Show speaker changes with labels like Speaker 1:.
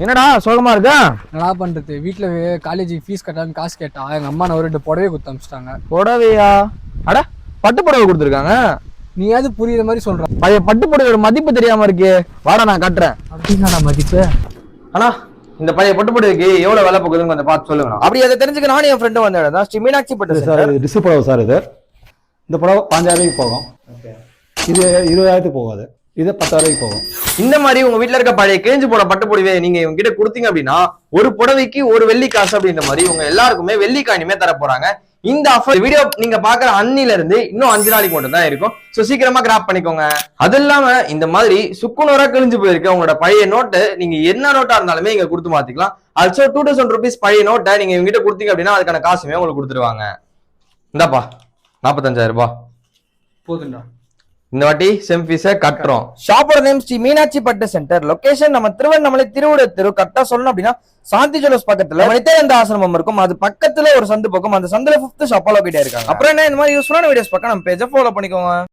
Speaker 1: என்னடா சோகமா இருக்கா?
Speaker 2: என்ன பண்றது, வீட்டுல காலேஜ் ஃபீஸ் கட்டான்னு காசு கேட்டா எங்க அம்மா நான் ஒரு 2 புடவை கொடுத்து அமிச்சிட்டாங்க.
Speaker 1: புடவையா? அட பட்டு புடவை கொடுத்துருக்காங்க.
Speaker 2: நீயாவது புரியுற மாதிரி சொல்ற.
Speaker 1: பழைய பட்டு புடவையோட மதிப்பு தெரியாம இருக்கு. வாடா நான் கட்டுறேன்.
Speaker 2: அப்படின்னா மதிப்பு
Speaker 1: ஆனா இந்த பழைய பட்டு புடவைக்கு எவ்வளவு விலை போகுதுன்னு கொஞ்சம் பார்த்து சொல்லுங்க. அப்படி அதை தெரிஞ்சுக்க நானும் என் ஃப்ரெண்டும் வந்த இடம் தான் ஸ்ரீ மீனாட்சி பட்டு
Speaker 3: சார். டிஸ்க் புடவை சார். இந்த புடவை 5000 போகும். இது 20000 போகாது. இது 10000 போகும்.
Speaker 1: இந்த மாதிரி உங்க வீட்டுல இருக்க பழைய கிழிஞ்சு போன பட்டு புடவை நீங்க இவங்க கிட்ட கொடுத்தீங்க அப்படின்னா ஒரு புடவைக்கு ஒரு வெள்ளி காசு அப்படின்ற மாதிரி உங்க எல்லாருக்குமே வெள்ளி காயினுமே தர போறாங்க. இந்த ஆஃபர் வீடியோ நீங்க பாக்குற அன்னில இருந்து இன்னும் 5 நாளைக்கு மட்டும் தான் இருக்கும். சோ சீக்கிரமா கிராப் பண்ணிக்கோங்க. அது இல்லாம இந்த மாதிரி சுக்குநூறா கிழிஞ்சு போயிருக்க உங்களோட பழைய நோட்டை நீங்க என்ன நோட்டா இருந்தாலுமே இங்க கொடுத்து மாத்திக்கலாம். ஆல்சோ 2000 rupees பழைய நோட்டை நீங்க இவங்க கிட்ட கொடுத்தீங்க அப்படின்னா அதுக்கான காசுமே உங்களுக்கு கொடுத்துருவாங்க. இந்தாப்பா 45000 ரூபாய்
Speaker 2: போதுண்டா.
Speaker 1: இந்த வாட்டி செம் ஃபீஸை கட்டுறோம்.
Speaker 4: ஷாப்போட நேம் ஸ்ரீ மீனாட்சி பட்டு சென்டர். லொகேஷன் நம்ம திருவண்ணாமலை திருவிட தெரு. கரெக்டா சொல்லணும் அப்படின்னா சாந்தி ஜுவல்லர்ஸ் பக்கத்துல நித்யானந்த ஆசிரமம் இருக்கும். அது பக்கத்துல ஒரு சந்து பக்கம். அந்த சந்துல 5th ஷாப்பா லொகேட் ஆயிருக்காங்க. அப்புறம் என்ன, இந்த மாதிரி யூஸ்ஃபுல்லான வீடியோஸ் பார்க்க நம்ம பேஜை ஃபாலோ பண்ணிக்கோங்க.